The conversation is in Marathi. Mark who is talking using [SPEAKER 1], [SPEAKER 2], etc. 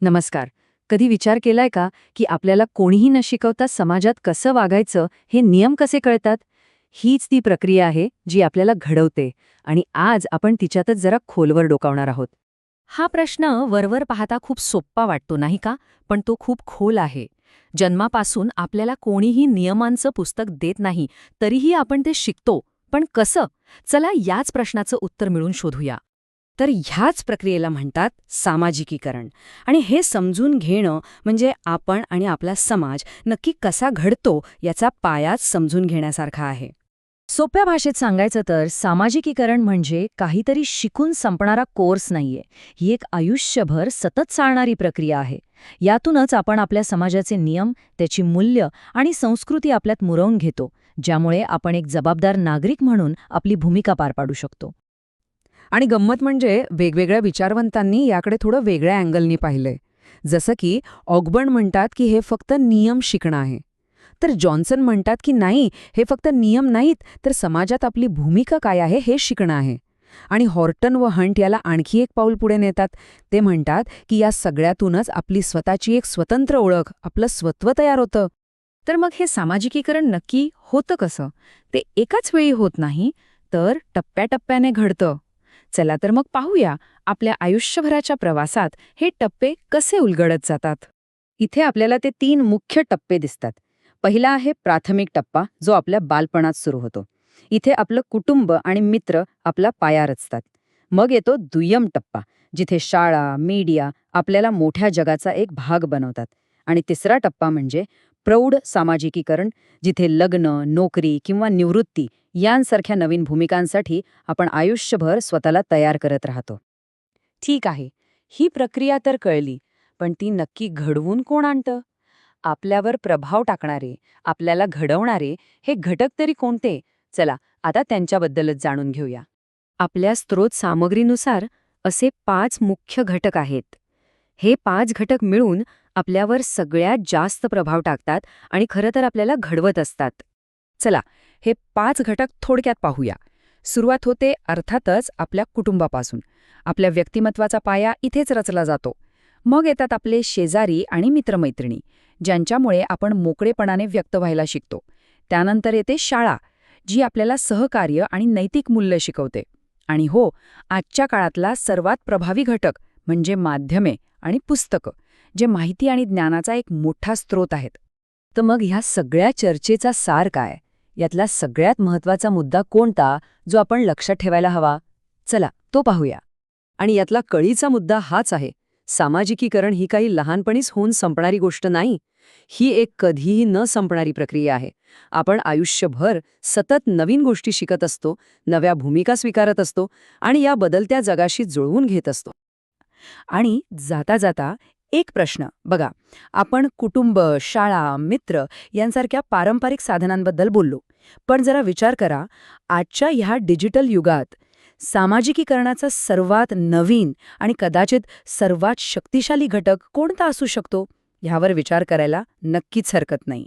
[SPEAKER 1] नमस्कार. कधी विचार केलाय का की आपल्याला कोणीही न शिकवता समाजात कसं वागायचं हे नियम कसे कळतात? हीच ती प्रक्रिया आहे जी आपल्याला घडवते आणि आज आपण तिच्यातच जरा खोलवर डोकावणार आहोत.
[SPEAKER 2] हा प्रश्न वरवर पाहता खूप सोप्पा वाटतो नाही का, पण तो खूप खोल आहे. जन्मापासून आपल्याला कोणीही नियमांचं पुस्तक देत नाही, तरीही आपण ते शिकतो. पण कसं? चला याच प्रश्नाचं उत्तर मिळून शोधूया.
[SPEAKER 1] तर ह्याच प्रक्रियेला म्हणतात सामाजिकीकरण. आणि हे समजून घेणं म्हणजे आपण आणि आपला समाज नक्की कसा घडतो याचा पायाच समजून घेण्यासारखा आहे. सोप्या भाषेत सांगायचं तर सामाजिकीकरण म्हणजे काहीतरी शिकून संपणारा कोर्स नाहीये. ही एक आयुष्यभर सतत चालणारी प्रक्रिया आहे. यातूनच आपण आपल्या समाजाचे नियम, त्याची मूल्य आणि संस्कृती आपल्यात मुरवून घेतो, ज्यामुळे आपण एक जबाबदार नागरिक म्हणून आपली भूमिका पार पाडू शकतो.
[SPEAKER 3] आणि गंमत म्हणजे वेगवेगळ्या विचारवंतांनी याकडे थोडं वेगळ्या अँगलनी पाहिलंय. जसं की ऑगबर्न म्हणतात की हे फक्त नियम शिकणं आहे, तर जॉन्सन म्हणतात की नाही, हे फक्त नियम नाहीत, तर समाजात आपली भूमिका काय आहे हे शिकणं आहे. आणि हॉर्टन व हंट याला आणखी एक पाऊल पुढे नेतात. ते म्हणतात की या सगळ्यातूनच आपली स्वतःची एक स्वतंत्र ओळख, आपलं स्वत्व तयार होतं.
[SPEAKER 2] तर मग हे सामाजिकीकरण नक्की होतं कसं? ते एकाच वेळी होत नाही, तर टप्प्याटप्प्याने घडतं. चला तर मग पाहूया आपल्या आयुष्यभराच्या प्रवासात हे टप्पे कसे उलगडत जातात.
[SPEAKER 1] इथे आपल्याला ते 3 मुख्य टप्पे दिसतात. पहिला आहे प्राथमिक टप्पा, जो आपल्या बालपणात सुरू होतो. इथे आपलं कुटुंब आणि मित्र आपला पाया रचतात. मग येतो दुय्यम टप्पा, जिथे शाळा, मीडिया आपल्याला मोठ्या जगाचा एक भाग बनवतात. आणि तिसरा टप्पा म्हणजे प्रौढ सामाजिकीकरण, जिथे लग्न, नोकरी किंवा निवृत्ती यांसारख्या नवीन भूमिकांसाठी आपण आयुष्यभर स्वतःला तयार करत राहतो. ठीक आहे, ही प्रक्रिया तर कळली, पण ती नक्की घडवून कोण आणतं? आपल्यावर प्रभाव टाकणारे, आपल्याला घडवणारे हे घटक तरी कोणते? चला आता त्यांच्याबद्दलच जाणून घेऊया. आपल्या स्रोत सामग्रीनुसार असे 5 मुख्य घटक आहेत. हे 5 घटक मिळून आपल्यावर सगळ्यात जास्त प्रभाव टाकतात आणि खरं तर आपल्याला घडवत असतात. चला, हे 5 घटक थोडक्यात पाहूया. सुरुवात होते अर्थातच आपल्या कुटुंबापासून. आपल्या व्यक्तिमत्वाचा पाया इथेच रचला जातो. मग येतात आपले शेजारी आणि मित्रमैत्रिणी, ज्यांच्यामुळे आपण मोकळेपणाने व्यक्त व्हायला शिकतो. त्यानंतर येते शाळा, जी आपल्याला सहकार्य आणि नैतिक मूल्य शिकवते. आणि हो, आजच्या काळातला सर्वात प्रभावी घटक म्हणजे माध्यमे आणि पुस्तकं, जे माहिती आणि ज्ञानाचा एक मोठा स्रोत आहेत. तर मग ह्या सगळ्या चर्चेचा सार काय? यातला सगळ्यात महत्त्वाचा मुद्दा कोणता, जो आपण लक्षात ठेवायला हवा? चला, तो पाहूया. आणि यातला कळीचा मुद्दा हाच आहे. सामाजिकीकरण ही काही लहानपणीच होऊन संपणारी गोष्ट नाही. ही एक कधीही न संपणारी प्रक्रिया आहे. आपण आयुष्यभर सतत नवीन गोष्टी शिकत असतो, नव्या भूमिका स्वीकारत असतो आणि या बदलत्या जगाशी जुळवून घेत असतो. आणि जाता जाता एक प्रश्न बघा, आपण कुटुंब, शाळा, मित्र यांसारख्या पारंपरिक साधनांबद्दल बोललो. पण जरा विचार करा, आजच्या ह्या डिजिटल युगात सामाजिकीकरणाचा सर्वात नवीन आणि कदाचित सर्वात शक्तिशाली घटक कोणता असू शकतो? ह्यावर विचार करायला नक्कीच हरकत नाही.